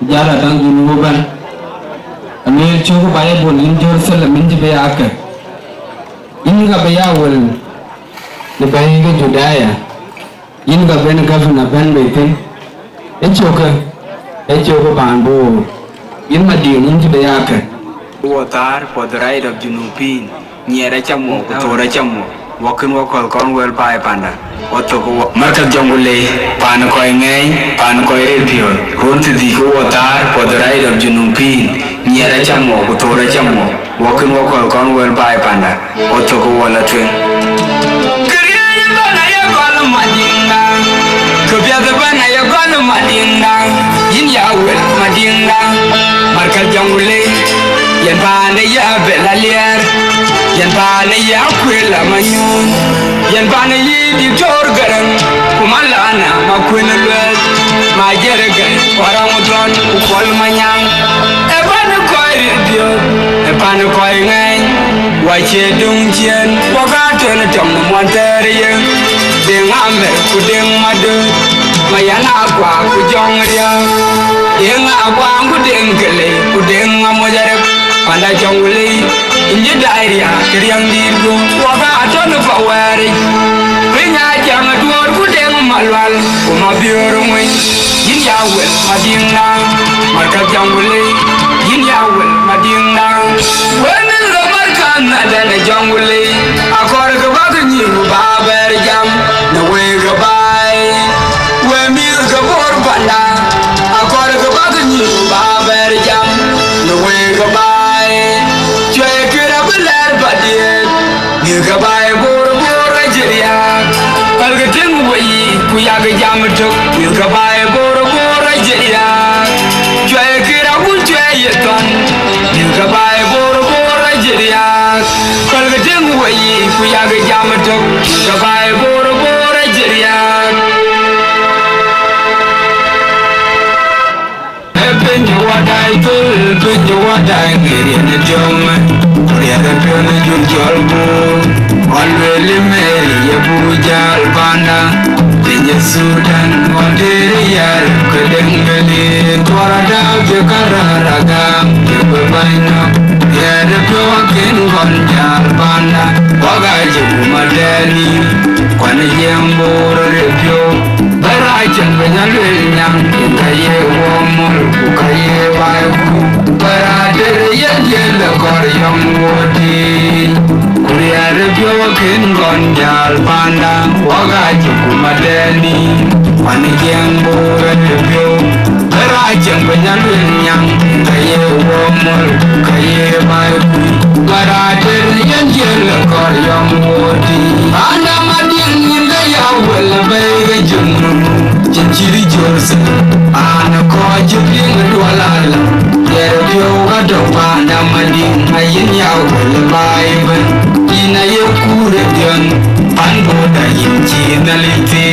jala dan junuban amir chogo baye bon in Jerusalem in jibe aka in ga baya wal ne baye ga Judaya in ga ben governor ben beten e chogo bambo in madin in jibe aka watar podrai of junupin nyera chamo kutora chamo wakin wakol kon wel pai panda otoko markat jongule pan ko ngey pan ko repio hunti di ko watar podrai of junupin nyera chamo kutora chamo wakin wakol kon wel pai panda otoko wala twen kriya bana ya kol madinga kopya bana ya kol madinga yin ya wel madinga markat jongule yan bana ya belalier yan bana ya kwela manyun yan bana yi di tor garan kumalana makwena lwel ma jerega warang udron ukol manyang e bana koy dio e bana koy ngai wache dung chien wagato na tom monter ye ding ambe ku ding madu mayana kwa ku jongria ding akwa ku ding kele ku ding amojare panda jongule inji dairia kriang dirgo waka atono pawari pinya jang duor kudeng malwal kuma bioro ngwe yin yawel madinga marka jongule yin yawel madinga wen lo marka na dane jongule akor ga bagnyi baber jam na we ga bai we mi ga bor panda akor ga bagnyi baber jam na we ga bai Nigga by Bora Jiria, Algatin way, Kuyaga Yamato, Nigga by Bora Jiria, Jayakira would jay it on, Nigga by Bora Jiria, Algatin way, Kuyaga Yamato, Nigga by Bora Jiria. Happen you what I do, you what I get in the gentleman. Piyana jurjol bu alweli meri ya bujal banda Tinya Sudan mondiri yar kedengeli Tuarada jekara ragam jebebaino Yada piwakin gonjal banda Wagaji umadeni Kwana jembur repyo Berajan benyalwel nyang Ikaye womul Ukaye bayu Beradir yen kor yang wodi Kuria repyo kin gonjal panda Wagaji kumadeni Wani jembur repyo Berajan benyalwel nyang Ikaye womul Ukaye bayu Beradir yen kor yang wodi Anda madin ninga ya wala bayga jumnu Jinchiri jorse Ana koji ping dualala Yerdio gado pada madin Ayin ya wala bayba Ina ye kure dion Panboda yinchi nalite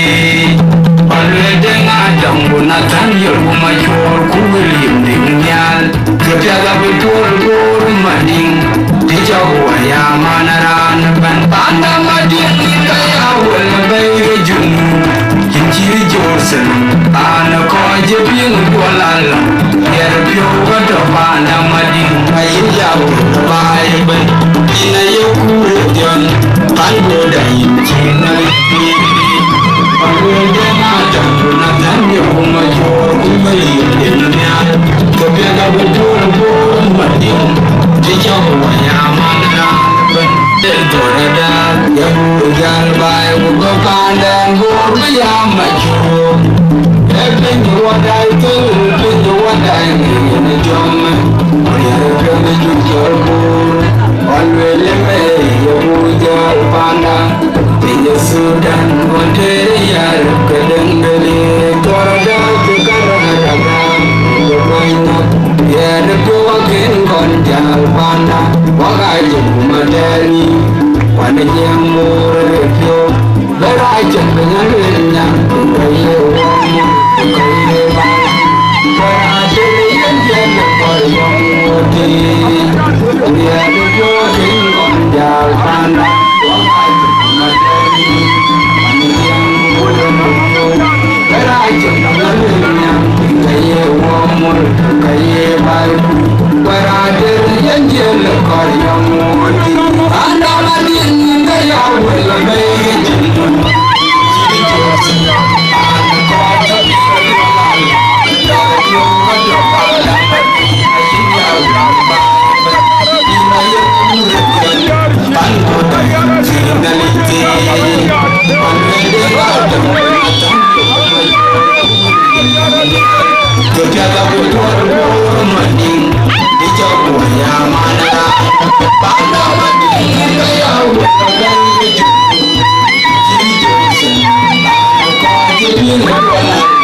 Palwede ngadang bunatan Yorgu major kuwilim dingyal Kepiaga betul guru mading Dijawa ya manaran Ban panda madin Ika ya wala bayga jumnu Jinchiri jorsen Ana koje ping dualala Yerdio gado pada madin Ayin ya wala bayba Ina ye kure dion Panboda yinchi nalite Palwede ngadang bunatan Yorgu major kuwilim dingyal Kepiaga betul guru mading Dijawa ya manaran Dorada yabu jalbai ugo pandan guru ya machu Ebin wadai tu ebin wadai ni jom Oya kami jujur bur Alwele me yabu jal pandan Tiya Sudan konteri yar kedengeli Dorada jekararaga Berbanyak Yada kuwakin konjal pandan Wagaji kumadeni Wana jembur repyo Berajan benyalwel nyang Ukaye womu Ukaye bang Berajan yen kor yang wodi Yada kuwakin konjal pandan Wagaji kumadeni Wana jembur repyo Berajan benyalwel nyang Ukaye womu Thank you.